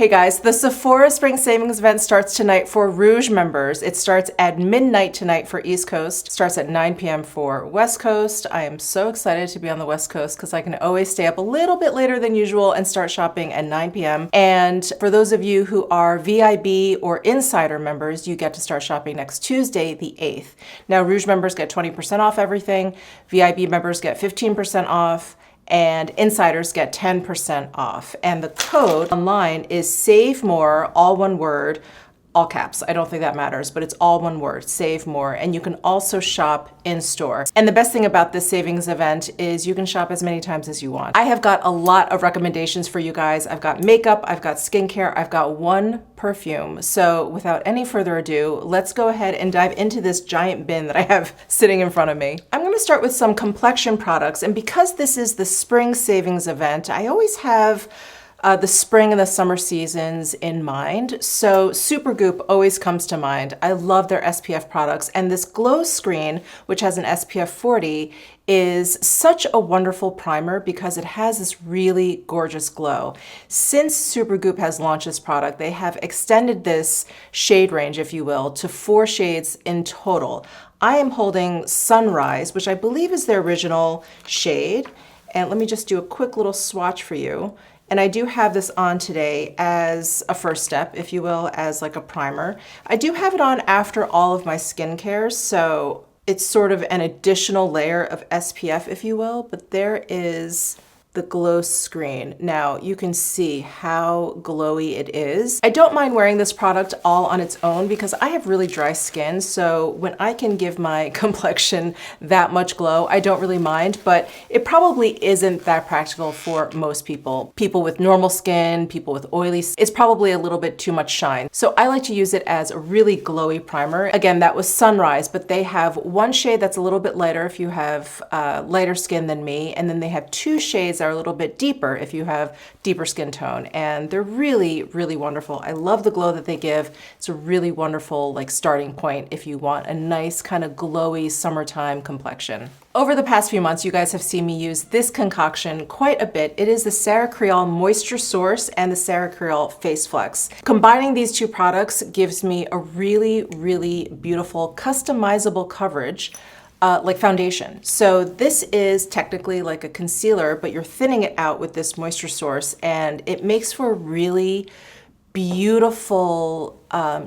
Hey guys, the Sephora Spring Savings event starts tonight for Rouge members. It starts at midnight tonight for East Coast, starts at 9 p.m. for West Coast. I am so excited to be on the West Coast because I can always stay up a little bit later than usual and start shopping at 9 p.m. And for those of you who are VIB or Insider members, you get to start shopping next Tuesday, the 8th. Now, Rouge members get 20% off everything, VIB members get 15% off, and insiders get 10% off. And the code online is save more, all one word, all caps. I don't think that matters, but it's all one word, save more. And you can also shop in store. And the best thing about this savings event is you can shop as many times as you want. I have got a lot of recommendations for you guys. I've got makeup, I've got skincare, I've got one perfume. So without any further ado, let's go ahead and dive into this giant bin that I have sitting in front of me. I'm gonna start with some complexion products. And because this is the spring savings event, I always have the spring and the summer seasons in mind. So Supergoop always comes to mind. I love their SPF products, and this glow screen, which has an SPF 40, is such a wonderful primer because it has this really gorgeous glow. Since Supergoop has launched this product, they have extended this shade range, if you will, to 4 shades in total. I am holding Sunrise, which I believe is their original shade. And let me just do a quick little swatch for you. And I do have this on today as a first step, if you will, as like a primer. I do have it on after all of my skincare, so it's sort of an additional layer of SPF, if you will, but there is the glow screen. Now you can see how glowy it is. I don't mind wearing this product all on its own because I have really dry skin, so when I can give my complexion that much glow, I don't really mind, but it probably isn't that practical for most people. People with normal skin, people with oily skin, it's probably a little bit too much shine. So I like to use it as a really glowy primer. Again, that was Sunrise, but they have one shade that's a little bit lighter if you have lighter skin than me, and then they have 2 shades are a little bit deeper if you have deeper skin tone, and they're really, really wonderful. I love the glow that they give. It's a really wonderful like starting point if you want a nice kind of glowy summertime complexion. Over the past few months, you guys have seen me use this concoction quite a bit. It is the Sarah Creole Moisture Source and the Sarah Creole Face Flex. Combining these 2 products gives me a really, really beautiful customizable coverage like foundation. So this is technically like a concealer, but you're thinning it out with this moisture source, and it makes for a really beautiful,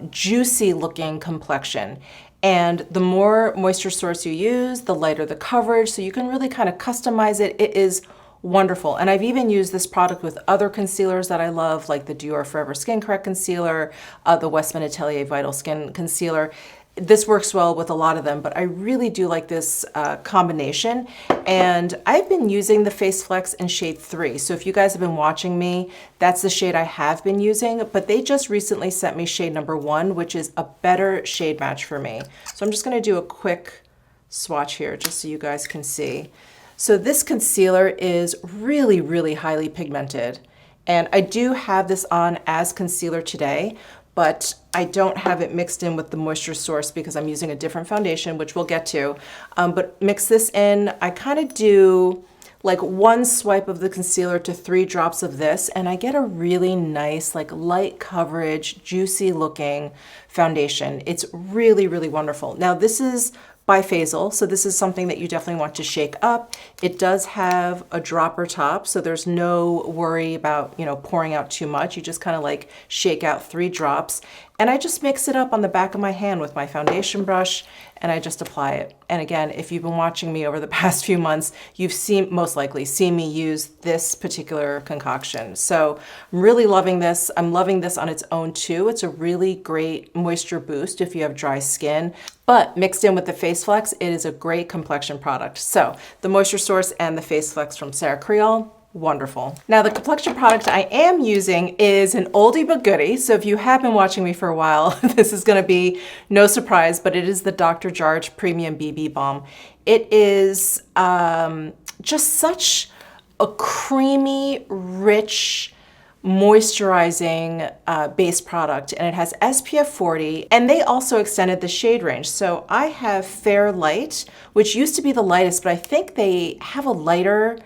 juicy looking complexion. And the more moisture source you use, the lighter the coverage, so you can really kind of customize it. It is wonderful. And I've even used this product with other concealers that I love, like the Dior Forever Skin Correct Concealer, the Westman Atelier Vital Skin Concealer. This works well with a lot of them, but I really do like this combination. And I've been using the Face Flex in shade 3. So if you guys have been watching me, that's the shade I have been using, but they just recently sent me shade number 1, which is a better shade match for me. So I'm just gonna do a quick swatch here just so you guys can see. So this concealer is really, really highly pigmented. And I do have this on as concealer today, but I don't have it mixed in with the moisture source because I'm using a different foundation, which we'll get to. But mix this in. I kind of do like 1 swipe of the concealer to 3 drops of this, and I get a really nice, like light coverage, juicy looking foundation. It's really, really wonderful. Now this is biphasal, so this is something that you definitely want to shake up. It does have a dropper top, so there's no worry about, you know, pouring out too much. You just kind of like shake out 3 drops. And I just mix it up on the back of my hand with my foundation brush, and I just apply it. And again, if you've been watching me over the past few months, you've most likely seen me use this particular concoction. So I'm really loving this. I'm loving this on its own too. It's a really great moisture boost if you have dry skin, but mixed in with the Face Flex, it is a great complexion product. So the Moisture Source and the Face Flex from Sarah Creole, wonderful. Now the complexion product I am using is an oldie but goodie. So if you have been watching me for a while, this is gonna be no surprise, but it is the Dr. Jart Premium BB Balm. It is just such a creamy, rich, moisturizing base product, and it has SPF 40, and they also extended the shade range. So I have Fair Light, which used to be the lightest, but I think they have a lighter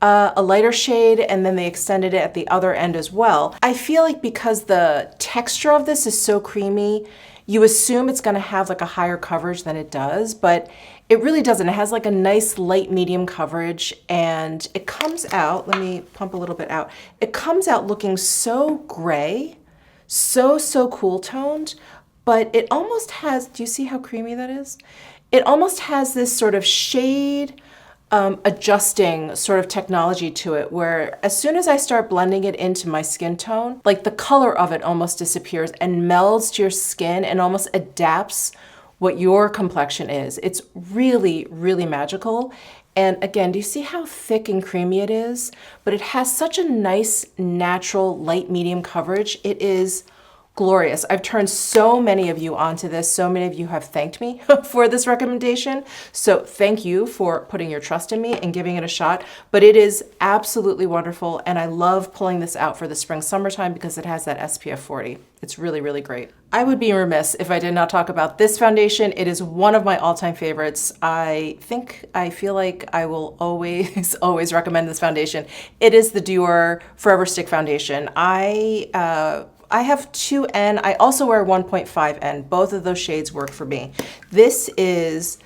a lighter shade, and then they extended it at the other end as well. I feel like because the texture of this is so creamy, you assume it's gonna have like a higher coverage than it does, but it really doesn't. It has like a nice light medium coverage, and it comes out, let me pump a little bit out. It comes out looking so gray, so cool toned, but it almost has, do you see how creamy that is? It almost has this sort of shade adjusting sort of technology to it, where as soon as I start blending it into my skin tone, like the color of it almost disappears and melds to your skin and almost adapts what your complexion is. It's really, really magical. And again, do you see how thick and creamy it is? But it has such a nice, natural, light medium coverage. It is glorious. I've turned so many of you onto this. So many of you have thanked me for this recommendation. So thank you for putting your trust in me and giving it a shot. But it is absolutely wonderful. And I love pulling this out for the spring, summertime because it has that SPF 40. It's really, really great. I would be remiss if I did not talk about this foundation. It is one of my all-time favorites. I feel like I will always recommend this foundation. It is the Dior Forever Stick Foundation. I have 2N. I also wear 1.5N. Both of those shades work for me. This is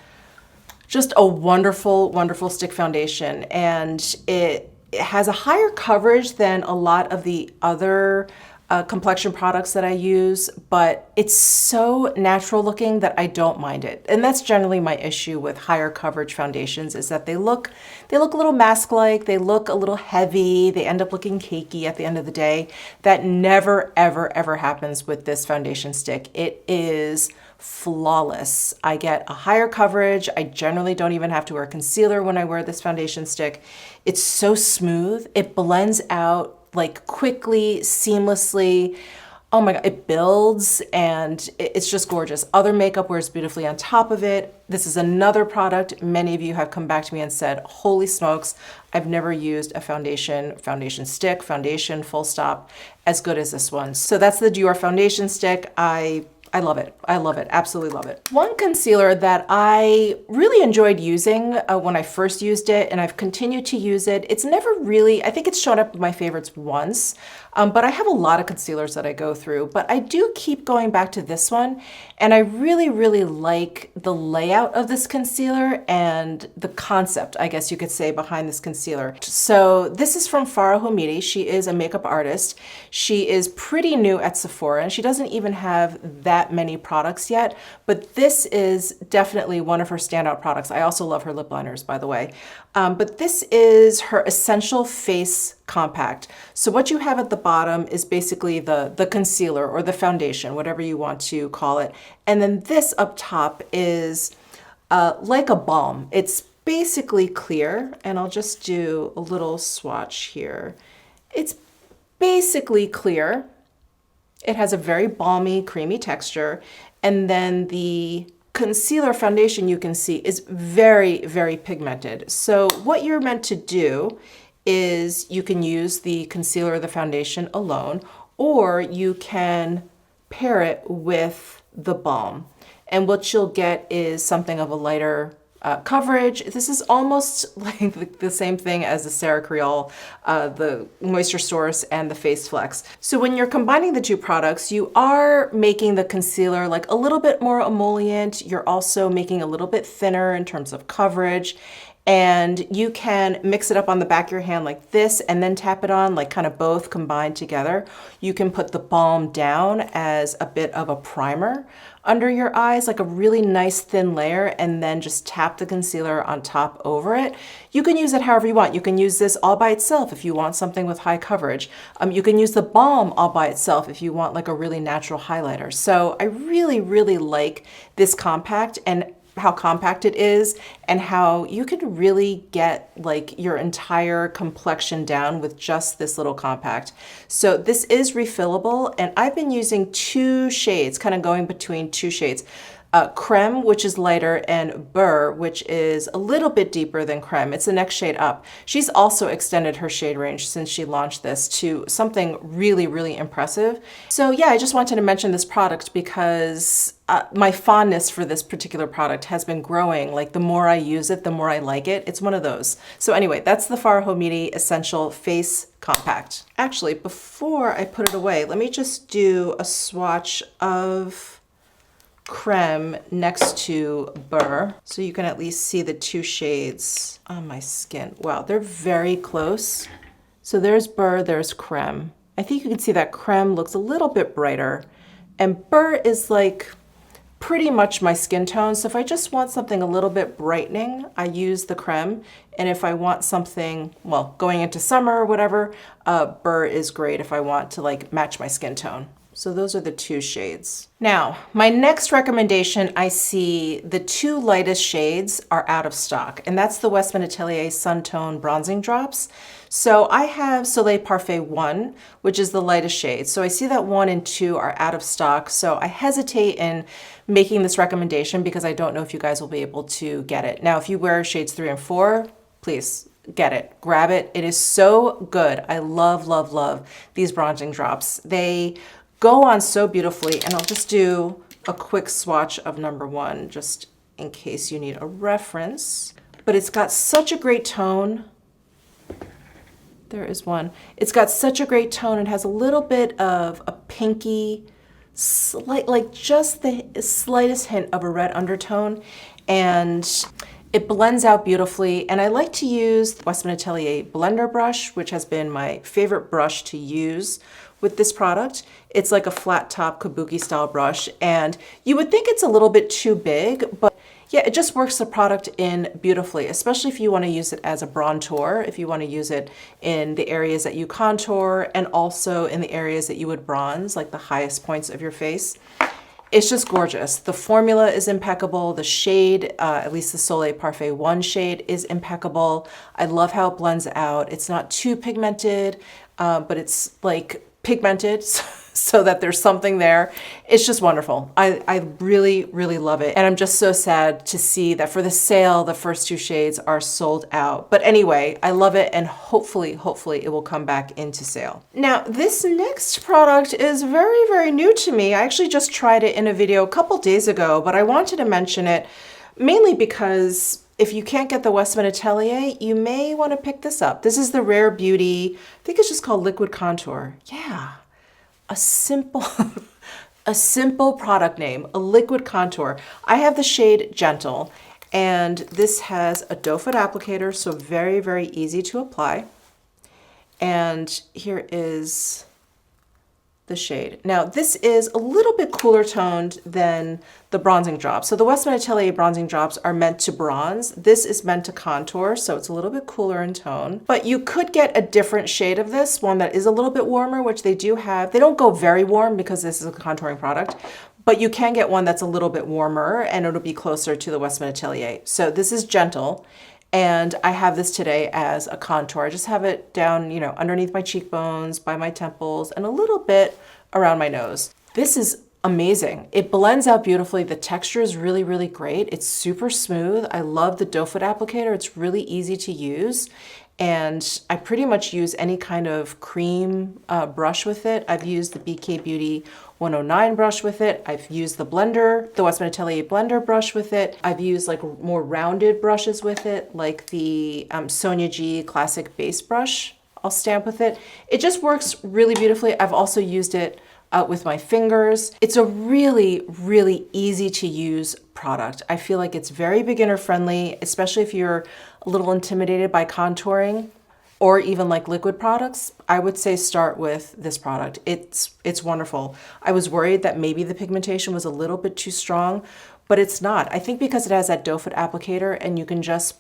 just a wonderful, wonderful stick foundation, and it has a higher coverage than a lot of the other complexion products that I use, but it's so natural looking that I don't mind it. And that's generally my issue with higher coverage foundations, is that they look a little mask-like, they look a little heavy, they end up looking cakey at the end of the day. That never, ever, ever happens with this foundation stick. It is flawless. I get a higher coverage. I generally don't even have to wear concealer when I wear this foundation stick. It's so smooth. It blends out like quickly, seamlessly. Oh my God, it builds and it's just gorgeous. Other makeup wears beautifully on top of it. This is another product many of you have come back to me and said, holy smokes, I've never used a foundation stick, foundation full stop, as good as this one. So that's the Dior foundation stick. I love it. I love it. Absolutely love it. One concealer that I really enjoyed using when I first used it, and I've continued to use it. It's never really, I think it's shown up in my favorites once, but I have a lot of concealers that I go through, but I do keep going back to this one. And I really, really like the layout of this concealer and the concept, I guess you could say, behind this concealer. So this is from Farah Hamidi. She is a makeup artist. She is pretty new at Sephora, and she doesn't even have that many products yet, but this is definitely one of her standout products. I also love her lip liners, by the way. But this is her Essential Face Compact. So what you have at the bottom is basically the concealer or the foundation, whatever you want to call it. And then this up top is like a balm. It's basically clear, and I'll just do a little swatch here. It's basically clear. It has a very balmy, creamy texture. And then the concealer foundation, you can see, is very, very pigmented. So what you're meant to do is you can use the concealer or the foundation alone, or you can pair it with the balm. And what you'll get is something of a lighter coverage. This is almost like the same thing as the Sarah Creole, the Moisture Source and the Face Flex. So when you're combining the two products, you are making the concealer like a little bit more emollient. You're also making a little bit thinner in terms of coverage. And you can mix it up on the back of your hand like this and then tap it on, like kind of both combined together. You can put the balm down as a bit of a primer under your eyes, like a really nice thin layer, and then just tap the concealer on top over it. You can use it however you want. You can use this all by itself if you want something with high coverage. You can use the balm all by itself if you want like a really natural highlighter. So I really, really like this compact, and how compact it is, and how you could really get like your entire complexion down with just this little compact. So this is refillable, and I've been using two shades, kind of going between two shades. Creme, which is lighter, and Burr, which is a little bit deeper than Creme. It's the next shade up. She's also extended her shade range since she launched this to something really, really impressive. So yeah, I just wanted to mention this product because my fondness for this particular product has been growing. Like the more I use it, the more I like it. It's one of those. So anyway, that's the Farah Homidi Essential Face Compact. Actually, before I put it away, let me just do a swatch of Creme next to Burr so you can at least see the two shades on my skin. Wow, they're very close. So there's Burr, there's Creme. I think you can see that Creme looks a little bit brighter, and Burr is like pretty much my skin tone. So if I just want something a little bit brightening, I use the Creme. And if I want something, well, going into summer or whatever, Burr is great if I want to like match my skin tone. So those are the two shades. Now, my next recommendation, I see the two lightest shades are out of stock, and that's the Westman Atelier Sun Tone Bronzing Drops. So I have Soleil Parfait 1, which is the lightest shade. So I see that 1 and 2 are out of stock. So I hesitate in making this recommendation because I don't know if you guys will be able to get it. Now, if you wear shades 3 and 4, please get it, grab it. It is so good. I love, love, love these bronzing drops. They go on so beautifully, and I'll just do a quick swatch of number 1 just in case you need a reference. But it's got such a great tone. There is one. It's got such a great tone. It has a little bit of a pinky, like just the slightest hint of a red undertone, and it blends out beautifully. And I like to use the Westman Atelier blender brush, which has been my favorite brush to use with this product. It's like a flat top kabuki style brush, and you would think it's a little bit too big, but yeah, it just works the product in beautifully, especially if you want to use it as a bronzer, if you want to use it in the areas that you contour and also in the areas that you would bronze, like the highest points of your face. It's just gorgeous. The formula is impeccable. The shade, at least the Soleil Parfait 1 shade, is impeccable. I love how it blends out. It's not too pigmented, but it's like pigmented so that there's something there. It's just wonderful. I really, really love it. And I'm just so sad to see that for the sale, the first 2 shades are sold out. But anyway, I love it, and hopefully it will come back into sale. Now, this next product is very, very new to me. I actually just tried it in a video a couple days ago, but I wanted to mention it mainly because if you can't get the Westman Atelier, you may want to pick this up. This is the Rare Beauty, I think it's just called Liquid Contour. Yeah, a simple, a simple product name, a liquid contour. I have the shade Gentle, and this has a doe foot applicator, so very, very easy to apply. And here is the shade. Now, this is a little bit cooler toned than the bronzing drops. So the Westman Atelier bronzing drops are meant to bronze. This is meant to contour, so it's a little bit cooler in tone. But you could get a different shade of this, one that is a little bit warmer, which they do have. They don't go very warm because this is a contouring product, but you can get one that's a little bit warmer and it'll be closer to the Westman Atelier. So this is Gentle. And I have this today as a contour. I just have it down, you know, underneath my cheekbones, by my temples, and a little bit around my nose. This is amazing. It blends out beautifully. The texture is really, really great. It's super smooth. I love the doe foot applicator. It's really easy to use. And I pretty much use any kind of cream brush with it. I've used the BK Beauty 109 brush with it. I've used the blender, the Westman Atelier blender brush with it. I've used like more rounded brushes with it, like the Sonia G Classic Base Brush. I'll stamp with it. It just works really beautifully. I've also used it with my fingers. It's a really, really easy to use product. I feel like it's very beginner friendly, especially if you're a little intimidated by contouring or even like liquid products. I would say start with this product. It's wonderful. I was worried that maybe the pigmentation was a little bit too strong, but it's not. I think because it has that doe foot applicator and you can just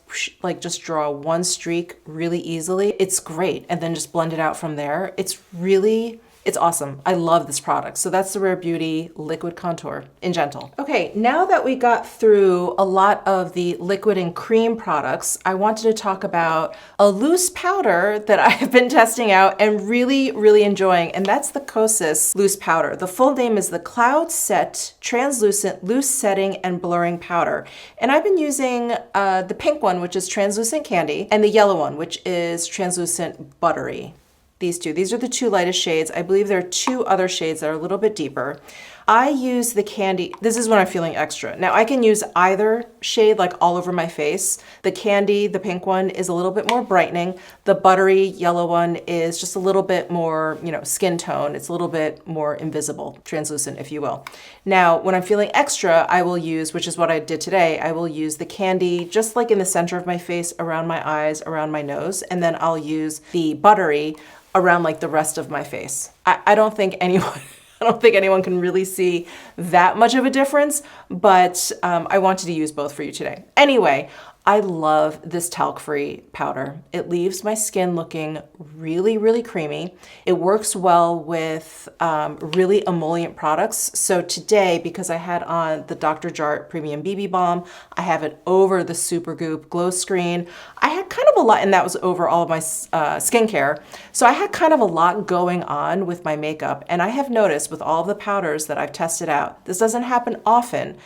draw one streak really easily, it's great. And then just blend it out from there. It's really It's awesome. I love this product. So that's the Rare Beauty Liquid Contour in Gentle. Okay, now that we got through a lot of the liquid and cream products, I wanted to talk about a loose powder that I have been testing out and really, really enjoying, and that's the Kosas Loose Powder. The full name is the Cloud Set Translucent Loose Setting and Blurring Powder. And I've been using the pink one, which is Translucent Candy, and the yellow one, which is Translucent Buttery. These are the two lightest shades. I believe there are two other shades that are a little bit deeper. I use the candy, this is when I'm feeling extra. Now I can use either shade like all over my face. The candy, the pink one, is a little bit more brightening. The buttery yellow one is just a little bit more, skin tone. It's a little bit more invisible, translucent, if you will. Now, when I'm feeling extra, I will use, which is what I did today, I will use the candy just like in the center of my face, around my eyes, around my nose, and then I'll use the buttery around like the rest of my face. I don't think anyone can really see that much of a difference, but I wanted to use both for you today. Anyway, I love this talc-free powder. It leaves my skin looking really, really creamy. It works well with really emollient products. So today, because I had on the Dr. Jart Premium BB Balm, I have it over the Supergoop Glow Screen. I had kind of a lot, and that was over all of my skincare. So I had kind of a lot going on with my makeup, and I have noticed with all of the powders that I've tested out, this doesn't happen often,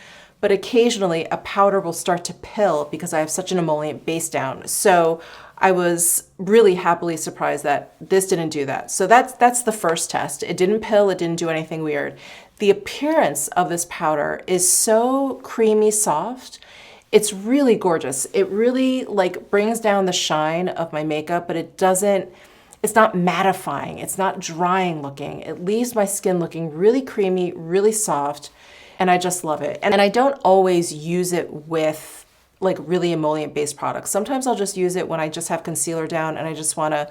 but occasionally a powder will start to pill because I have such an emollient base down. So I was really happily surprised that this didn't do that. So that's the first test. It didn't pill, it didn't do anything weird. The appearance of this powder is so creamy soft. It's really gorgeous. It really like brings down the shine of my makeup, but it's not mattifying. It's not drying looking. It leaves my skin looking really creamy, really soft. And I just love it. And I don't always use it with like really emollient based products. Sometimes I'll just use it when I just have concealer down and I just want to,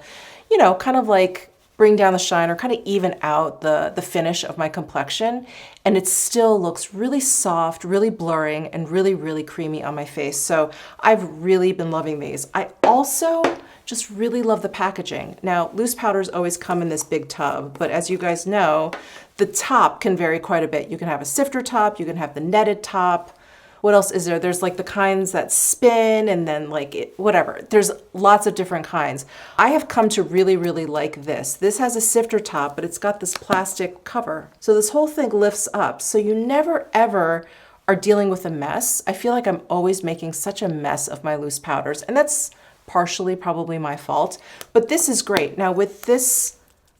kind of like bring down the shine or kind of even out the finish of my complexion. And it still looks really soft, really blurring, and really, really creamy on my face. So I've really been loving these. I also just really love the packaging. Now, loose powders always come in this big tub, but as you guys know, the top can vary quite a bit. You can have a sifter top, you can have the netted top. What else is there? There's like the kinds that spin and then whatever. There's lots of different kinds. I have come to really, really like this. This has a sifter top, but it's got this plastic cover. So this whole thing lifts up. So you never ever are dealing with a mess. I feel like I'm always making such a mess of my loose powders, and that's partially probably my fault, but this is great. Now with this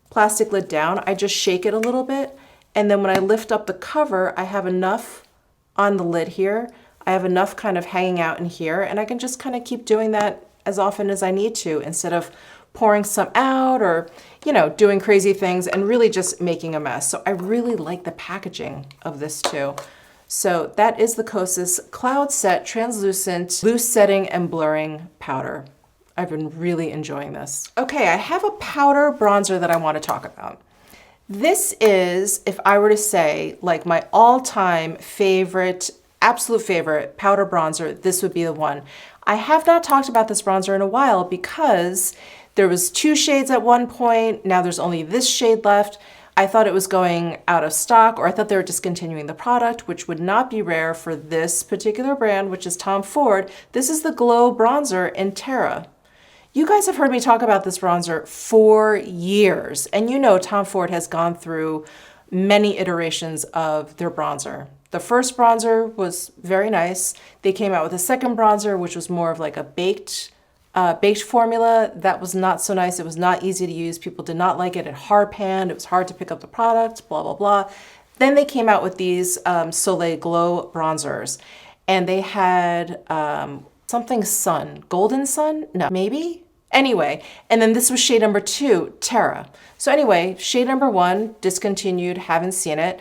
plastic lid down, I just shake it a little bit, and then when I lift up the cover, I have enough on the lid here. I have enough kind of hanging out in here, and I can just kind of keep doing that as often as I need to instead of pouring some out or, doing crazy things and really just making a mess. So I really like the packaging of this too. So that is the Kosas Cloud Set Translucent Loose Setting and Blurring Powder. I've been really enjoying this. Okay, I have a powder bronzer that I want to talk about. This is, if I were to say, like my all-time favorite, absolute favorite powder bronzer, this would be the one. I have not talked about this bronzer in a while because there was 2 shades at one point. Now there's only this shade left. I thought it was going out of stock, or I thought they were discontinuing the product, which would not be rare for this particular brand, which is Tom Ford. This is the Glow Bronzer in Terra. You guys have heard me talk about this bronzer for years, and Tom Ford has gone through many iterations of their bronzer. The first bronzer was very nice. They came out with a second bronzer, which was more of like a baked formula. That was not so nice. It was not easy to use. People did not like it. It hard panned. It was hard to pick up the product, blah, blah, blah. Then they came out with these Soleil Glow bronzers, and they had something sun, golden sun? No, maybe? Anyway, and then this was shade number 2, Terra. So anyway, shade number 1, discontinued, haven't seen it.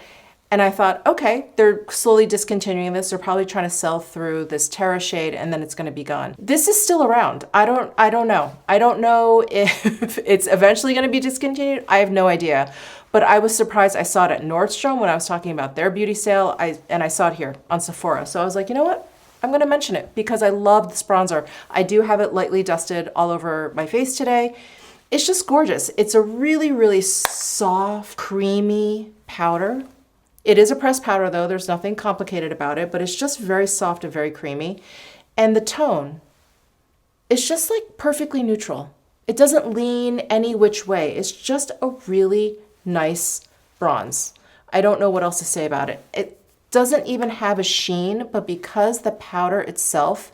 And I thought, okay, they're slowly discontinuing this. They're probably trying to sell through this Terra shade and then it's going to be gone. This is still around. I don't know. I don't know if it's eventually going to be discontinued. I have no idea. But I was surprised. I saw it at Nordstrom when I was talking about their beauty sale. And I saw it here on Sephora. So I was like, you know what? I'm going to mention it because I love this bronzer. I do have it lightly dusted all over my face today. It's just gorgeous. It's a really, really soft, creamy powder. It is a pressed powder though. There's nothing complicated about it, but it's just very soft and very creamy. And the tone, it's just like perfectly neutral. It doesn't lean any which way. It's just a really nice bronze. I don't know what else to say about it. It doesn't even have a sheen, but because the powder itself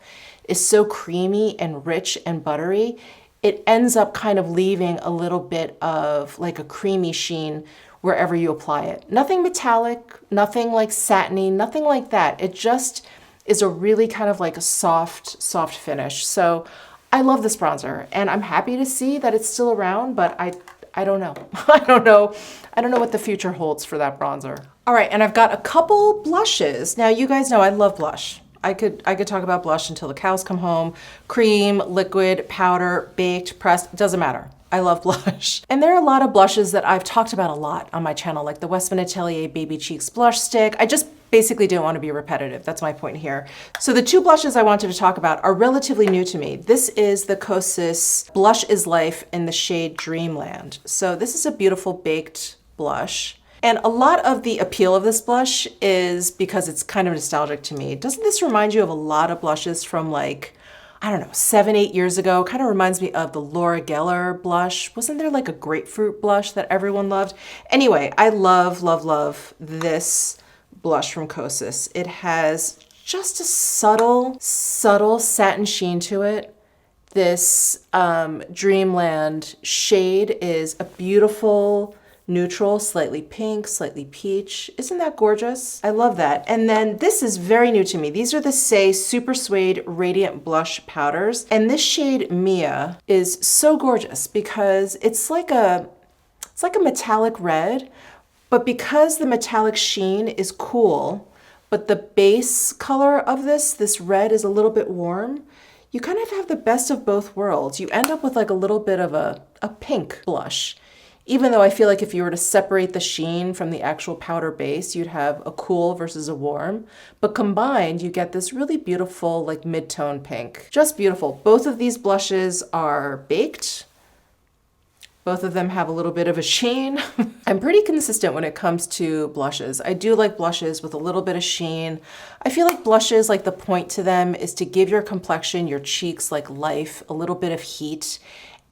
is so creamy and rich and buttery, it ends up kind of leaving a little bit of like a creamy sheen wherever you apply it. Nothing metallic, nothing like satiny, nothing like that. It just is a really kind of like a soft, soft finish. So I love this bronzer and I'm happy to see that it's still around, but I don't know. I don't know what the future holds for that bronzer. All right, and I've got a couple blushes. Now you guys know I love blush. I could talk about blush until the cows come home. Cream, liquid, powder, baked, pressed, doesn't matter. I love blush. And there are a lot of blushes that I've talked about a lot on my channel, like the Westman Atelier Baby Cheeks Blush Stick. I just basically didn't want to be repetitive. That's my point here. So the two blushes I wanted to talk about are relatively new to me. This is the Kosas Blush is Life in the shade Dreamland. So this is a beautiful baked blush. And a lot of the appeal of this blush is because it's kind of nostalgic to me. Doesn't this remind you of a lot of blushes from like, I don't know, 7, 8 years ago? Kind of reminds me of the Laura Geller blush. Wasn't there like a grapefruit blush that everyone loved? Anyway, I love, love, love this blush from Kosas. It has just a subtle, subtle satin sheen to it. This Dreamland shade is a beautiful neutral, slightly pink, slightly peach. Isn't that gorgeous? I love that. And then this is very new to me. These are the Say Super Suede Radiant Blush Powders. And this shade Mia is so gorgeous because it's like a metallic red, but because the metallic sheen is cool, but the base color of this red is a little bit warm, you kind of have the best of both worlds. You end up with like a little bit of a pink blush. Even though I feel like if you were to separate the sheen from the actual powder base, you'd have a cool versus a warm. But combined, you get this really beautiful, like mid-tone pink. Just beautiful. Both of these blushes are baked. Both of them have a little bit of a sheen. I'm pretty consistent when it comes to blushes. I do like blushes with a little bit of sheen. I feel like blushes, like the point to them is to give your complexion, your cheeks, like life, a little bit of heat.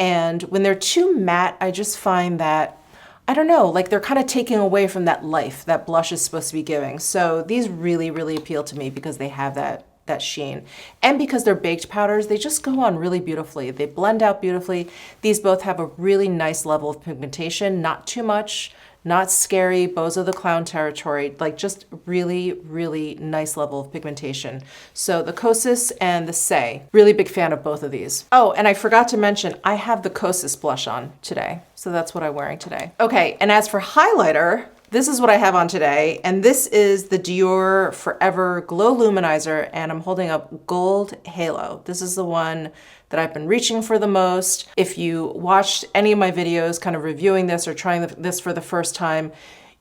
And when they're too matte, I just find that, I don't know, like they're kind of taking away from that life that blush is supposed to be giving. So these really, really appeal to me because they have that sheen. And because they're baked powders, they just go on really beautifully. They blend out beautifully. These both have a really nice level of pigmentation, not too much, not scary, Bozo the Clown territory, like just really, really nice level of pigmentation. So the Kosas and the Say, really big fan of both of these. Oh, and I forgot to mention, I have the Kosas blush on today. So that's what I'm wearing today. Okay, and as for highlighter, this is what I have on today, and this is the Dior Forever Glow Luminizer, and I'm holding up Gold Halo. This is the one that I've been reaching for the most. If you watched any of my videos kind of reviewing this or trying this for the first time,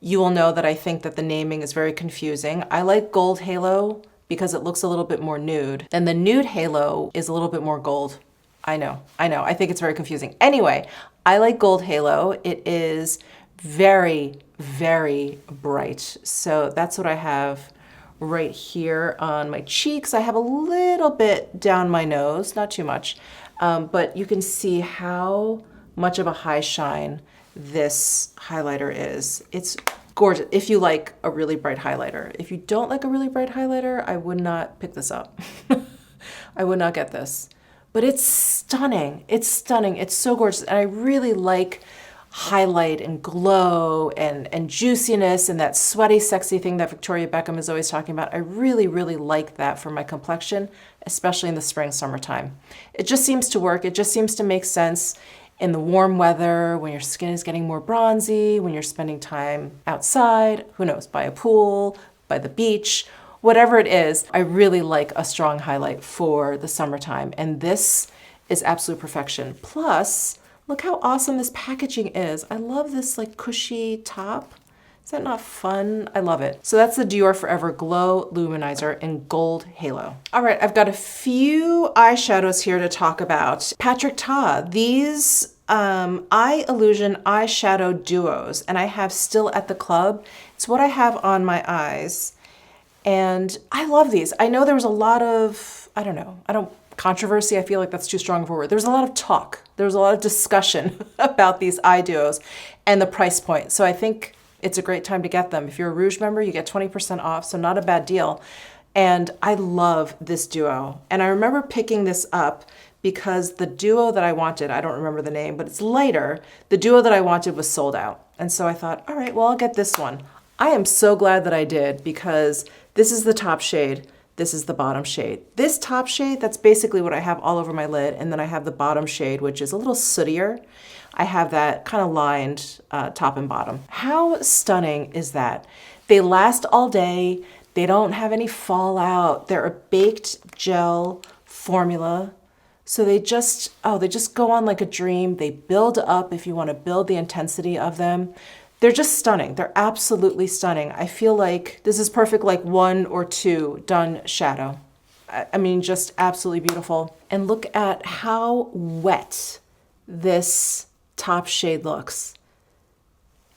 you will know that I think that the naming is very confusing. I like Gold Halo because it looks a little bit more nude, and the Nude Halo is a little bit more gold. I know, I think it's very confusing. Anyway, I like Gold Halo. It is very, very bright. So that's what I have right here on my cheeks. I have a little bit down my nose, not too much, but you can see how much of a high shine this highlighter is. It's gorgeous if you like a really bright highlighter. If you don't like a really bright highlighter, I would not pick this up. I would not get this, but it's stunning. It's stunning. It's so gorgeous. And I really like highlight and glow and juiciness and that sweaty, sexy thing that Victoria Beckham is always talking about. I really, really like that for my complexion, especially in the spring, summertime. It just seems to work. It just seems to make sense in the warm weather, when your skin is getting more bronzy, when you're spending time outside, who knows, by a pool, by the beach, whatever it is. I really like a strong highlight for the summertime, and this is absolute perfection. Plus, look how awesome this packaging is. I love this like cushy top. Is that not fun? I love it. So that's the Dior Forever Glow Luminizer in Gold Halo. All right, I've got a few eyeshadows here to talk about. Patrick Ta, these Eye Illusion Eyeshadow Duos, and I have Still at the Club. It's what I have on my eyes, and I love these. I know there was a lot of, controversy, I feel like that's too strong of a word. There's a lot of talk. There's a lot of discussion about these eye duos and the price point. So I think it's a great time to get them. If you're a Rouge member, you get 20% off, so not a bad deal. And I love this duo. And I remember picking this up because the duo that I wanted, I don't remember the name, but it's lighter. The duo that I wanted was sold out. And so I thought, all right, well, I'll get this one. I am so glad that I did, because this is the top shade. This is the bottom shade. This top shade, that's basically what I have all over my lid. And then I have the bottom shade, which is a little sootier. I have that kind of lined top and bottom. How stunning is that? They last all day. They don't have any fallout. They're a baked gel formula. So they just go on like a dream. They build up if you want to build the intensity of them. They're just stunning. They're absolutely stunning. I feel like this is perfect, like 1 or 2 done shadow. I mean, just absolutely beautiful. And look at how wet this top shade looks.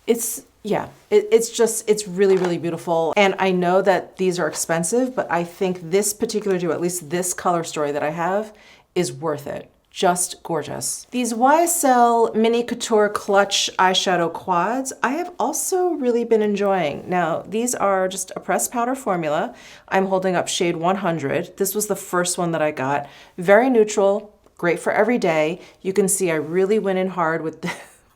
It's really, really beautiful. And I know that these are expensive, but I think this particular duo, at least this color story that I have, is worth it. Just gorgeous. These YSL Mini Couture Clutch Eyeshadow Quads, I have also really been enjoying. Now, these are just a pressed powder formula. I'm holding up shade 100. This was the first one that I got. Very neutral, great for every day. You can see I really went in hard with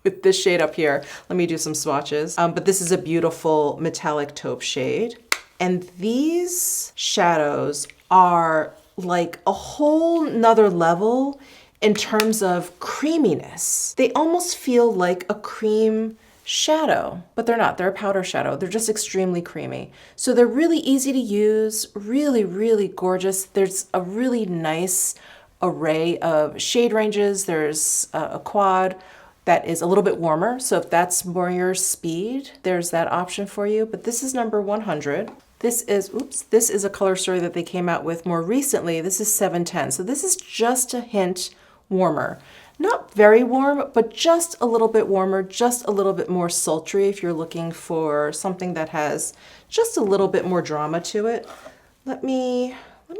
with this shade up here. Let me do some swatches. But this is a beautiful metallic taupe shade. And these shadows are like a whole nother level in terms of creaminess. They almost feel like a cream shadow, but they're not. They're a powder shadow. They're just extremely creamy. So they're really easy to use, really, really gorgeous. There's a really nice array of shade ranges. There's a quad that is a little bit warmer. So if that's more your speed, there's that option for you. But this is number 100. This is a color story that they came out with more recently. This is 710. So this is just a hint warmer. Not very warm, but just a little bit warmer, just a little bit more sultry if you're looking for something that has just a little bit more drama to it. Let me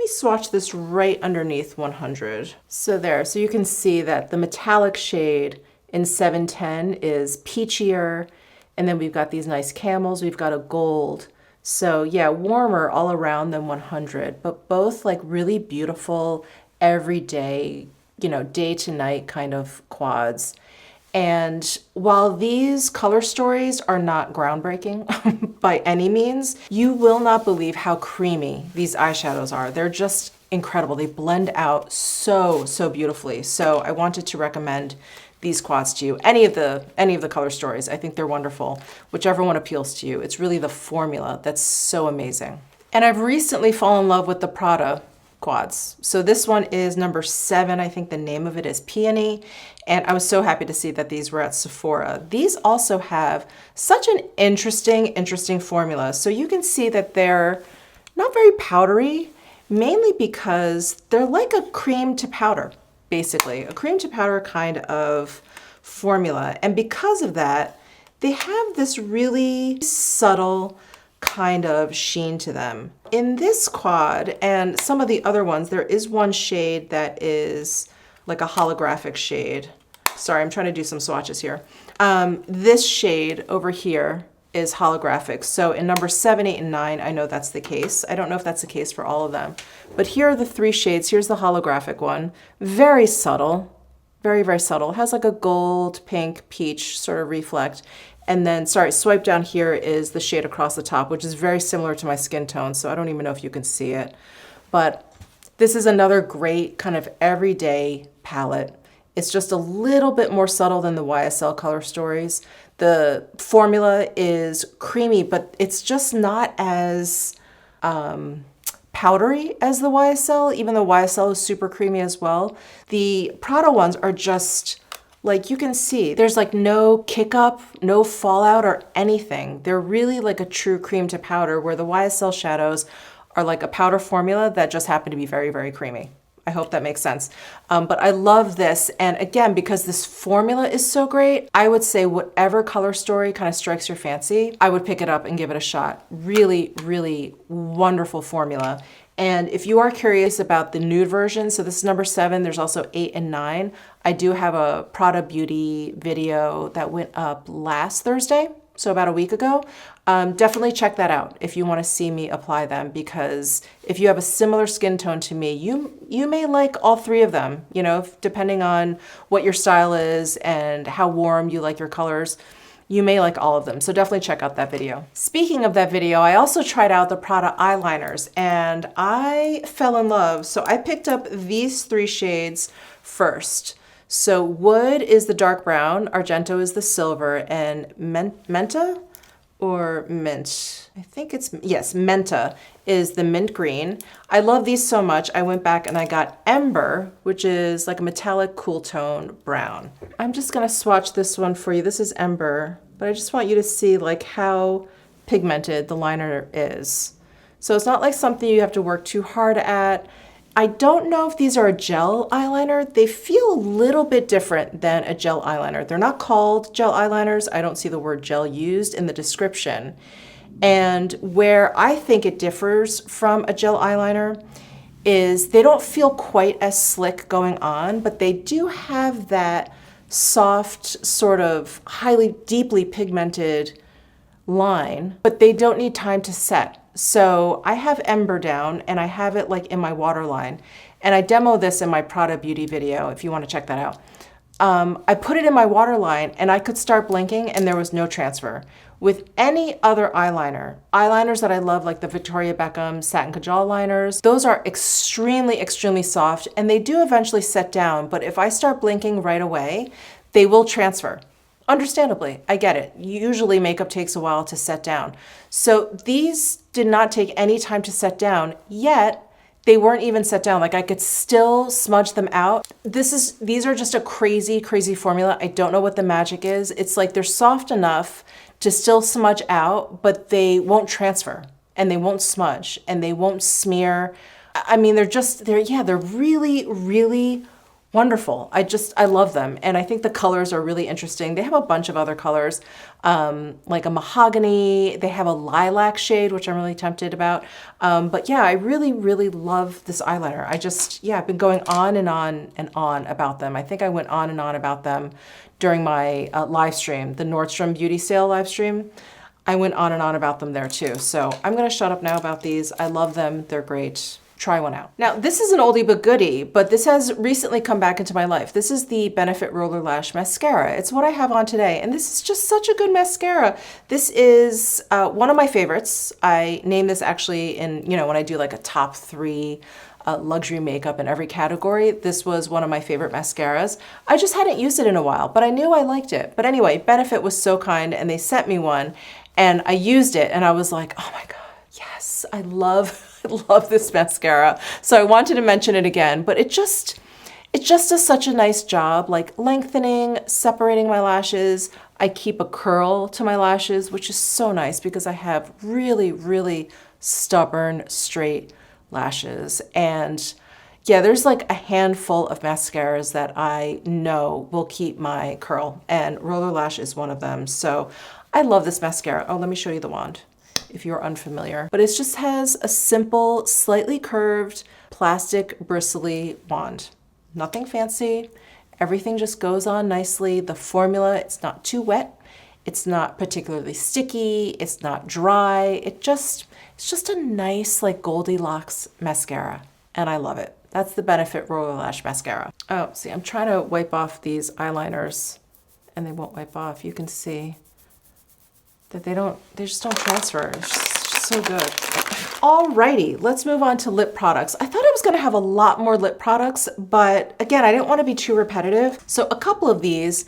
swatch this right underneath 100. So there, so you can see that the metallic shade in 710 is peachier, and then we've got these nice camels, we've got a gold. So yeah, warmer all around than 100, but both like really beautiful, everyday, day to night kind of quads. And while these color stories are not groundbreaking by any means, you will not believe how creamy these eyeshadows are. They're just incredible. They blend out so, so beautifully. So I wanted to recommend these quads to you. Any of the color stories, I think they're wonderful. Whichever one appeals to you. It's really the formula that's so amazing. And I've recently fallen in love with the Prada quads. So this one is number 7. I think the name of it is Peony. And I was so happy to see that these were at Sephora. These also have such an interesting formula. So you can see that they're not very powdery, mainly because they're like a cream to powder, basically. A cream to powder kind of formula. And because of that, they have this really subtle kind of sheen to them. In this quad and some of the other ones, there is one shade that is like a holographic shade. Sorry, I'm trying to do some swatches here. This shade over here is holographic. So in number 7, 8, and 9, I know that's the case. I don't know if that's the case for all of them. But here are the 3 shades. Here's the holographic one. Very subtle, very, very subtle. It has like a gold, pink, peach sort of reflect. And then, sorry, swipe down here is the shade across the top, which is very similar to my skin tone, so I don't even know if you can see it. But this is another great kind of everyday palette. It's just a little bit more subtle than the YSL color stories. The formula is creamy, but it's just not as powdery as the YSL, even though YSL is super creamy as well. The Prada ones are just, like you can see, there's like no kick up, no fallout or anything. They're really like a true cream to powder, where the YSL shadows are like a powder formula that just happen to be very, very creamy. I hope that makes sense. But I love this. And again, because this formula is so great, I would say whatever color story kind of strikes your fancy, I would pick it up and give it a shot. Really, really wonderful formula. And if you are curious about the nude version, so this is number 7, there's also 8 and 9. I do have a Prada Beauty video that went up last Thursday, so about a week ago. Definitely check that out if you want to see me apply them, because if you have a similar skin tone to me, you may like all 3 of them, you know, depending on what your style is and how warm you like your colors. You may like all of them, so definitely check out that video. Speaking of that video, I also tried out the Prada eyeliners and I fell in love. So I picked up these 3 shades first. So Wood is the dark brown, Argento is the silver, and Menta or Mint, I think it's, yes, Menta is the mint green. I love these so much. I went back and I got Ember, which is like a metallic cool tone brown. I'm just gonna swatch this one for you. This is Ember, but I just want you to see like how pigmented the liner is. So it's not like something you have to work too hard at. I don't know if these are a gel eyeliner. They feel a little bit different than a gel eyeliner. They're not called gel eyeliners. I don't see the word gel used in the description. And where I think it differs from a gel eyeliner is they don't feel quite as slick going on, but they do have that soft, sort of highly, deeply pigmented line, but they don't need time to set. So I have Ember down and I have it like in my waterline, and I demo this in my Prada Beauty video if you want to check that out. I put it in my waterline and I could start blinking and there was no transfer. With any other eyeliners that I love, like the Victoria Beckham Satin Kajal liners, those are extremely, extremely soft and they do eventually set down, but if I start blinking right away, they will transfer. Understandably, I get it. Usually makeup takes a while to set down. So these did not take any time to set down, yet they weren't even set down. Like I could still smudge them out. These are just a crazy, crazy formula. I don't know what the magic is. It's like they're soft enough to still smudge out, but they won't transfer and they won't smudge and they won't smear. I mean, they're really, really wonderful. I love them. And I think the colors are really interesting. They have a bunch of other colors, like a mahogany. They have a lilac shade, which I'm really tempted about. But yeah, I really, really love this eyeliner. I've been going on and on and on about them. I think I went on and on about them during my live stream, the Nordstrom Beauty Sale live stream. I went on and on about them there too. So I'm gonna shut up now about these. I love them, they're great. Try one out. Now, this is an oldie but goodie, but this has recently come back into my life. This is the Benefit Roller Lash Mascara. It's what I have on today, and this is just such a good mascara. This is one of my favorites. I name this actually in, when I do like a top 3 luxury makeup in every category. This was one of my favorite mascaras. I just hadn't used it in a while, but I knew I liked it. But anyway, Benefit was so kind, and they sent me one, and I used it, and I was like, oh my God, yes, I love this mascara. So I wanted to mention it again, but it just does such a nice job, like lengthening, separating my lashes. I keep a curl to my lashes, which is so nice because I have really, really stubborn, straight lashes. And yeah, there's like a handful of mascaras that I know will keep my curl, and Roller Lash is one of them. So I love this mascara. Oh, let me show you the wand if you're unfamiliar. But it just has a simple, slightly curved, plastic, bristly wand. Nothing fancy. Everything just goes on nicely. The formula, it's not too wet. It's not particularly sticky. It's not dry. It's just a nice, like Goldilocks mascara. And I love it. That's the Benefit Roller Lash Mascara. Oh, see, I'm trying to wipe off these eyeliners and they won't wipe off. You can see that they just don't transfer. It's just so good. Alrighty, let's move on to lip products. I thought I was gonna have a lot more lip products, but again, I didn't wanna be too repetitive. So a couple of these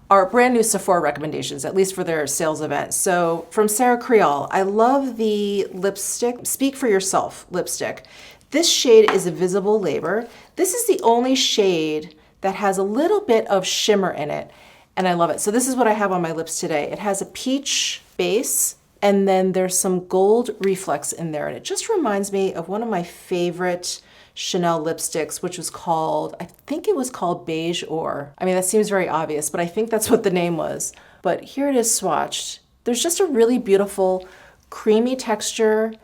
are brand new Sephora recommendations, at least for their sales event. So from Sarah Creole, I love the lipstick, Speak for Yourself lipstick. This shade is a Visible Labor. This is the only shade that has a little bit of shimmer in it, and I love it. So this is what I have on my lips today. It has a peach base, and then there's some gold reflex in there, and it just reminds me of one of my favorite Chanel lipsticks, which was called, I think it was called Beige Or. I mean, that seems very obvious, but I think that's what the name was. But here it is swatched. There's just a really beautiful creamy texture.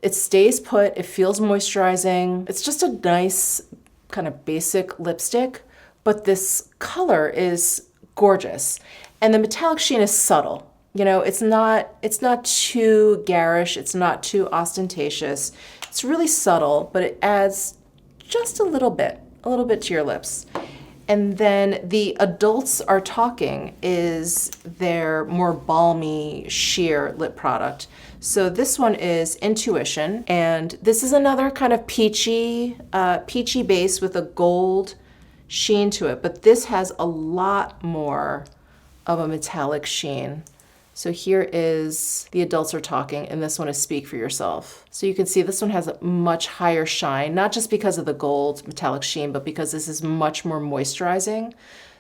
It stays put, it feels moisturizing. It's just a nice kind of basic lipstick, but this color is gorgeous. And the metallic sheen is subtle. You know, it's not too garish, it's not too ostentatious. It's really subtle, but it adds just a little bit to your lips. And then the Adults Are Talking is their more balmy, sheer lip product. So this one is Intuition, and this is another kind of peachy base with a gold sheen to it, but this has a lot more of a metallic sheen. So here is The Adults Are Talking, and this one is Speak for Yourself. So you can see this one has a much higher shine, not just because of the gold metallic sheen, but because this is much more moisturizing.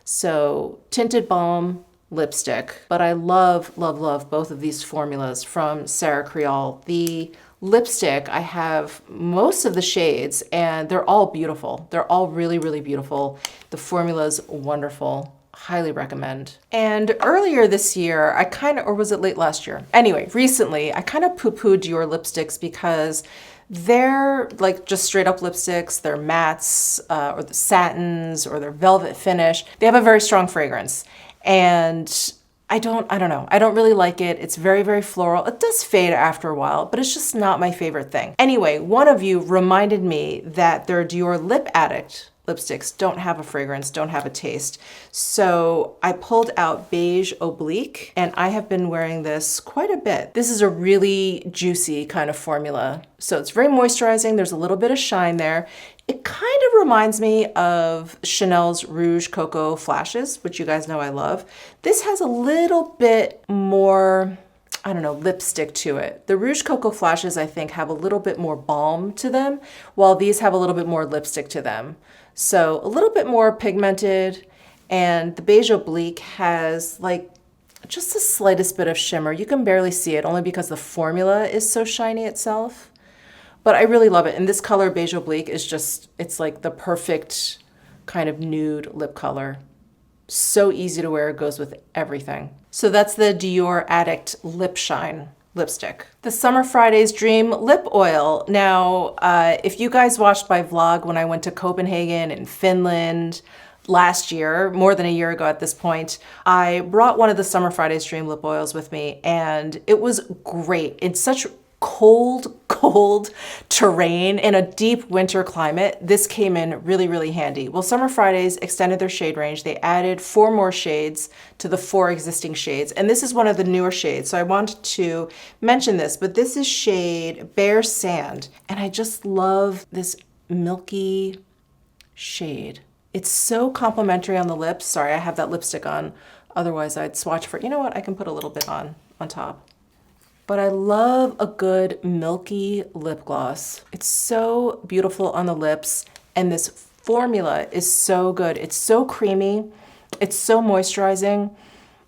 So tinted balm lipstick, but I love, love, love both of these formulas from Sarah Creole. The lipstick, I have most of the shades, and they're all beautiful. They're all really, really beautiful. The formula's wonderful. Highly recommend. And earlier this year, or was it late last year? Anyway, recently, I kind of poo-pooed Dior lipsticks because they're like just straight up lipsticks. They're mattes, or the satins, or they're velvet finish. They have a very strong fragrance. And I don't know. I don't really like it. It's very, very floral. It does fade after a while, but it's just not my favorite thing. Anyway, one of you reminded me that their Dior Lip Addict lipsticks don't have a fragrance, don't have a taste. So I pulled out Beige Oblique, and I have been wearing this quite a bit. This is a really juicy kind of formula. So it's very moisturizing. There's a little bit of shine there. It kind of reminds me of Chanel's Rouge Coco Flashes, which you guys know I love. This has a little bit more, I don't know, lipstick to it. The Rouge Coco Flashes, I think, have a little bit more balm to them, while these have a little bit more lipstick to them. So a little bit more pigmented, and the Beige Oblique has like just the slightest bit of shimmer. You can barely see it only because the formula is so shiny itself, but I really love it. And this color Beige Oblique is just, it's like the perfect kind of nude lip color. So easy to wear, it goes with everything. So that's the Dior Addict Lip Shine lipstick. The Summer Fridays Dream Lip Oil. Now, if you guys watched my vlog when I went to Copenhagen and Finland last year, more than a year ago at this point, I brought one of the Summer Fridays Dream Lip Oils with me, and it was great. It's such cold terrain in a deep winter climate. This came in really, really handy. Well, Summer Fridays extended their shade range. They added 4 more shades to the 4 existing shades, and this is one of the newer shades. So I wanted to mention this, but this is shade Bare Sand, and I just love this milky shade. It's so complimentary on the lips. Sorry, I have that lipstick on. Otherwise, I'd swatch for it. You know what? I can put a little bit on top. But I love a good milky lip gloss. It's so beautiful on the lips, and this formula is so good. It's so creamy, it's so moisturizing,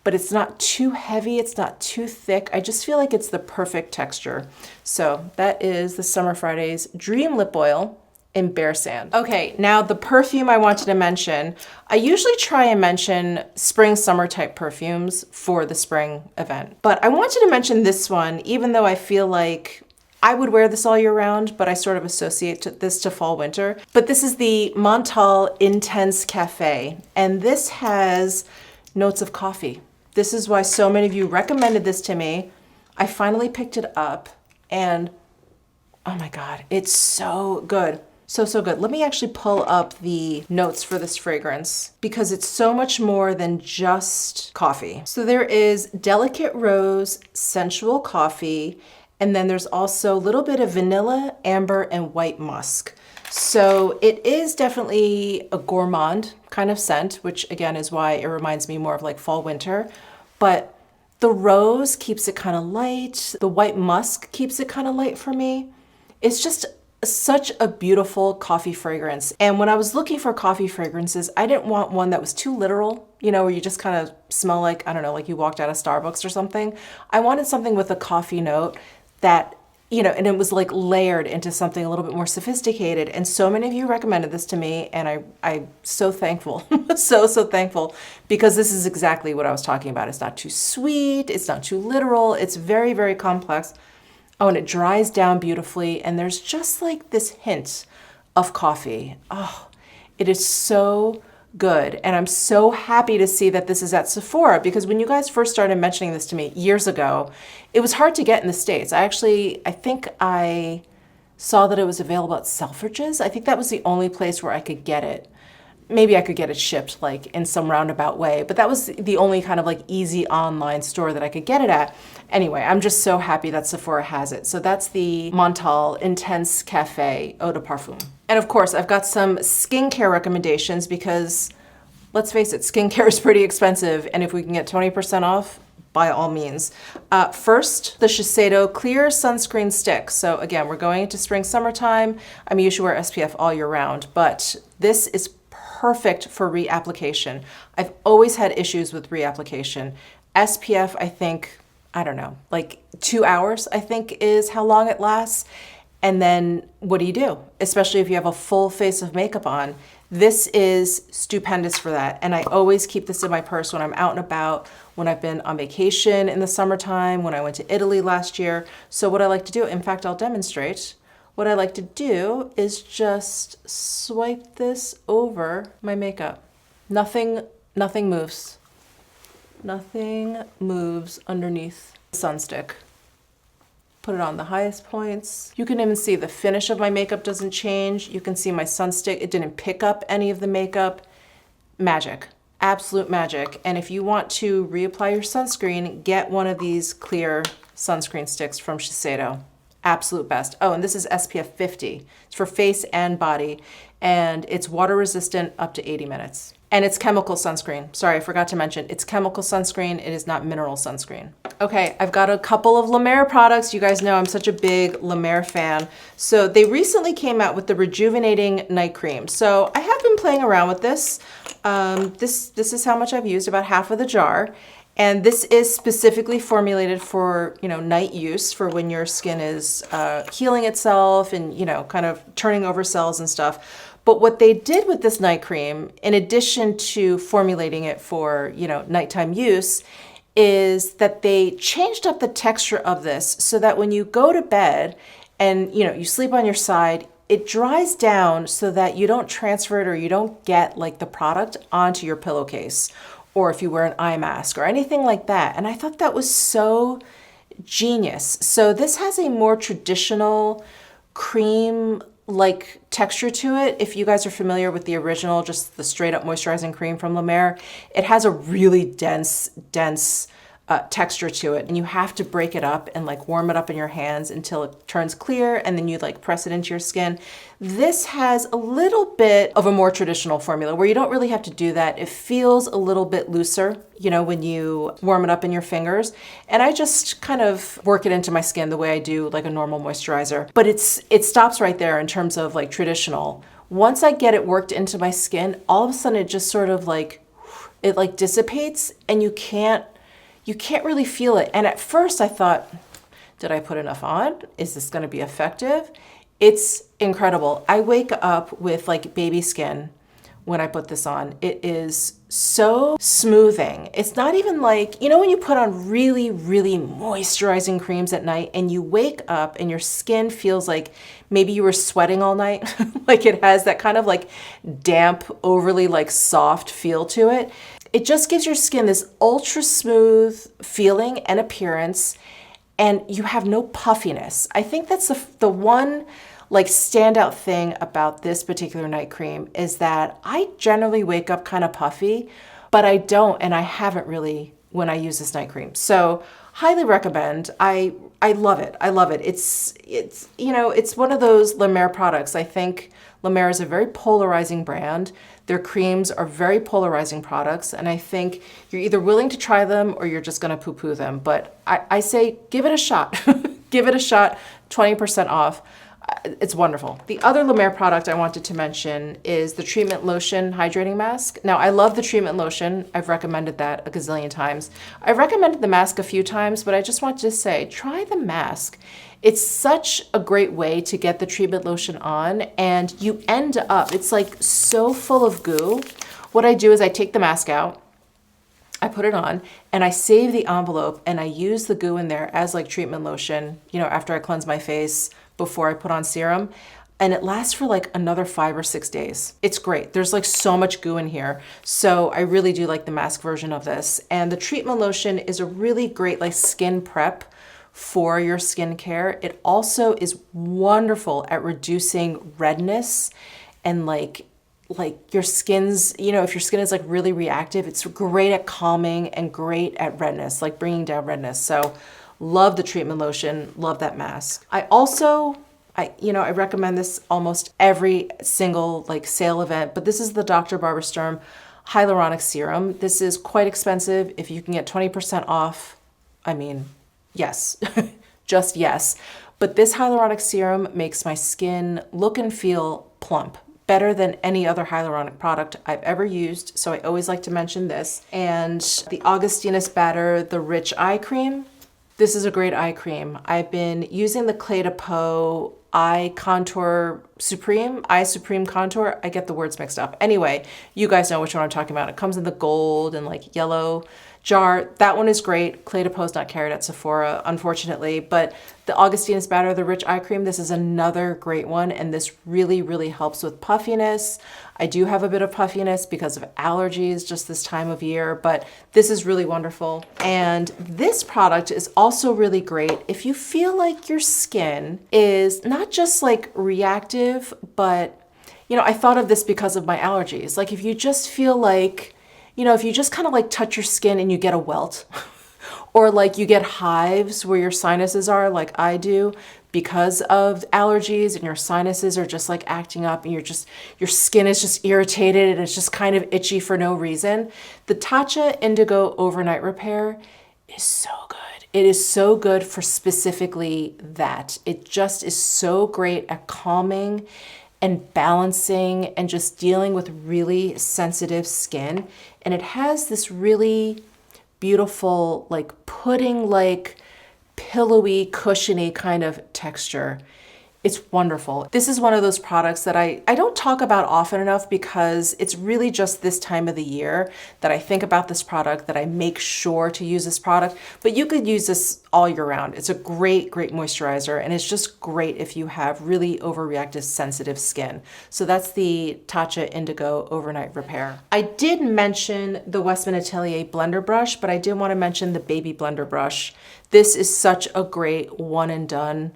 but it's not too heavy, it's not too thick. I just feel like it's the perfect texture. So that is the Summer Fridays Dream Lip Oil in Bare Sand. Okay, now the perfume I wanted to mention. I usually try and mention spring, summer type perfumes for the spring event, but I wanted to mention this one, even though I feel like I would wear this all year round, but I sort of associate this to fall, winter. But this is the Montal Intense Cafe, and this has notes of coffee. This is why so many of you recommended this to me. I finally picked it up, and oh my God, it's so good. So good. Let me actually pull up the notes for this fragrance because it's so much more than just coffee. So there is delicate rose, sensual coffee, and then there's also a little bit of vanilla, amber, and white musk. So it is definitely a gourmand kind of scent, which again is why it reminds me more of like fall, winter. But the rose keeps it kind of light. The white musk keeps it kind of light for me. It's just such a beautiful coffee fragrance. And when I was looking for coffee fragrances, I didn't want one that was too literal, you know, where you just kind of smell like, I don't know, like you walked out of Starbucks or something. I wanted something with a coffee note that you know, and it was like layered into something a little bit more sophisticated. And so many of you recommended this to me, and I'm so thankful, so thankful, because this is exactly what I was talking about. It's not too sweet, it's not too literal, it's very, very complex. Oh, and it dries down beautifully, and there's just like this hint of coffee. Oh, it is so good. And I'm so happy to see that this is at Sephora, because when you guys first started mentioning this to me years ago, it was hard to get in the States. I think I saw that it was available at Selfridges. I think that was the only place where I could get it. Maybe I could get it shipped like in some roundabout way, but that was the only kind of like easy online store that I could get it at. Anyway, I'm just so happy that Sephora has it. So that's the Montal Intense Cafe Eau de Parfum. And of course, I've got some skincare recommendations because let's face it, skincare is pretty expensive. And if we can get 20% off, by all means. First, the Shiseido Clear Sunscreen Stick. So again, we're going into spring, summertime. I mean, you should wear SPF all year round, but this is perfect for reapplication. I've always had issues with reapplication. SPF, I think, I don't know, like 2 hours, I think is how long it lasts. And then what do? Especially if you have a full face of makeup on. This is stupendous for that. And I always keep this in my purse when I'm out and about, when I've been on vacation in the summertime, when I went to Italy last year. So what I like to do, in fact, I'll demonstrate. What I like to do is just swipe this over my makeup. Nothing moves. Nothing moves underneath the sunstick. Put it on the highest points. You can even see the finish of my makeup doesn't change. You can see my sunstick, it didn't pick up any of the makeup. Magic, absolute magic. And if you want to reapply your sunscreen, get one of these clear sunscreen sticks from Shiseido. Absolute best. Oh, and this is SPF 50. It's for face and body, and it's water resistant up to 80 minutes. And it's chemical sunscreen. Sorry, I forgot to mention, it's chemical sunscreen. It is not mineral sunscreen. Okay, I've got a couple of La Mer products. You guys know I'm such a big La Mer fan. So they recently came out with the Rejuvenating Night Cream. So I have been playing around with this. This is how much I've used, about half of the jar. And this is specifically formulated for, you know, night use, for when your skin is healing itself and, you know, kind of turning over cells and stuff. But what they did with this night cream, in addition to formulating it for, you know, nighttime use, is that they changed up the texture of this so that when you go to bed and, you know, you sleep on your side, it dries down so that you don't transfer it or you don't get like the product onto your pillowcase, or if you wear an eye mask or anything like that. And I thought that was so genius. So this has a more traditional cream-like texture to it. If you guys are familiar with the original, just the straight up moisturizing cream from La Mer, it has a really dense texture to it. And you have to break it up and like warm it up in your hands until it turns clear, and then you like press it into your skin. This has a little bit of a more traditional formula where you don't really have to do that. It feels a little bit looser, you know, when you warm it up in your fingers. And I just kind of work it into my skin the way I do like a normal moisturizer. But it stops right there in terms of like traditional. Once I get it worked into my skin, all of a sudden it just sort of like, it like dissipates, and you can't really feel it. And at first I thought, did I put enough on? Is this gonna be effective? It's incredible. I wake up with like baby skin when I put this on. It is so smoothing. It's not even like, you know, when you put on really, really moisturizing creams at night and you wake up and your skin feels like maybe you were sweating all night. Like it has that kind of like damp, overly like soft feel to it. It just gives your skin this ultra smooth feeling and appearance, and you have no puffiness. I think that's the one like standout thing about this particular night cream is that I generally wake up kind of puffy, but I don't, and I haven't really when I use this night cream. So highly recommend. I love it. I love it. It's you know, it's one of those La Mer products. I think La Mer is a very polarizing brand. Their creams are very polarizing products, and I think you're either willing to try them or you're just gonna poo-poo them. But I say give it a shot. Give it a shot, 20% off. it's wonderful. The other La Mer product I wanted to mention is the Treatment Lotion Hydrating Mask. Now, I love the Treatment Lotion. I've recommended that a gazillion times. I've recommended the mask a few times, but I just wanted to say, try the mask. It's such a great way to get the treatment lotion on, and you end up, it's like so full of goo. What I do is I take the mask out, I put it on, and I save the envelope, and I use the goo in there as like treatment lotion, you know, after I cleanse my face, before I put on serum. And it lasts for like another 5 or 6 days. It's great. There's like so much goo in here. So I really do like the mask version of this. And the treatment lotion is a really great like skin prep for your skincare. It also is wonderful at reducing redness and like your skin's, you know, if your skin is like really reactive, it's great at calming and great at redness, like bringing down redness. So love the treatment lotion, love that mask. I recommend this almost every single like sale event, but this is the Dr. Barbara Sturm Hyaluronic Serum. This is quite expensive. If you can get 20% off, I mean, yes, just yes. But this hyaluronic serum makes my skin look and feel plump, better than any other hyaluronic product I've ever used. So I always like to mention this. And the Augustinus Batter, the Rich Eye Cream. This is a great eye cream. I've been using the Clé de Peau Eye Supreme Contour. I get the words mixed up. Anyway, you guys know which one I'm talking about. It comes in the gold and like yellow jar. That one is great. Clé de Peau is not carried at Sephora, unfortunately, but the Augustinus Batter, the Rich Eye Cream, this is another great one, and this really, really helps with puffiness. I do have a bit of puffiness because of allergies just this time of year, but this is really wonderful. And this product is also really great if you feel like your skin is not just like reactive, but, you know, I thought of this because of my allergies. Like if you just feel like, you know, if you just kind of like touch your skin and you get a welt, or like you get hives where your sinuses are, like I do, because of allergies, and your sinuses are just like acting up, and your skin is just irritated and it's just kind of itchy for no reason. The Tatcha Indigo Overnight Repair is so good. It is so good for specifically that. It just is so great at calming and balancing and just dealing with really sensitive skin. And it has this really beautiful, like pudding, like pillowy, cushiony kind of texture. It's wonderful. This is one of those products that I don't talk about often enough because it's really just this time of the year that I think about this product, that I make sure to use this product. But you could use this all year round. It's a great, great moisturizer, and it's just great if you have really overreactive, sensitive skin. So that's the Tatcha Indigo Overnight Repair. I did mention the Westman Atelier blender brush, but I did want to mention the baby blender brush. This is such a great one and done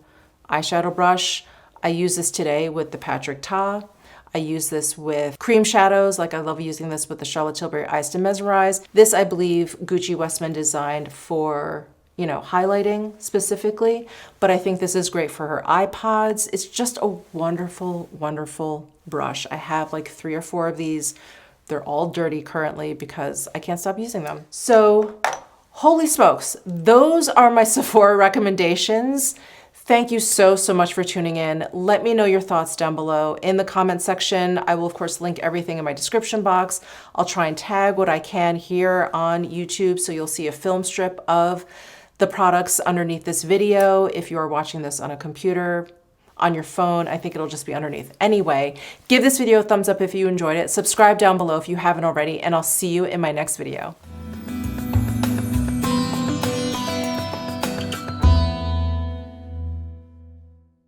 eyeshadow brush. I use this today with the Patrick Ta. I use this with cream shadows, like I love using this with the Charlotte Tilbury Eyes to Mesmerize. This, I believe, Gucci Westman designed for, you know, highlighting specifically, but I think this is great for her iPods. It's just a wonderful, wonderful brush. I have like 3 or 4 of these. They're all dirty currently because I can't stop using them. So, holy smokes, those are my Sephora recommendations. Thank you so much for tuning in. Let me know your thoughts down below in the comment section. I will, of course, link everything in my description box. I'll try and tag what I can here on YouTube, so you'll see a film strip of the products underneath this video. If you are watching this on a computer, on your phone, I think it'll just be underneath. Anyway, give this video a thumbs up if you enjoyed it. Subscribe down below if you haven't already, and I'll see you in my next video.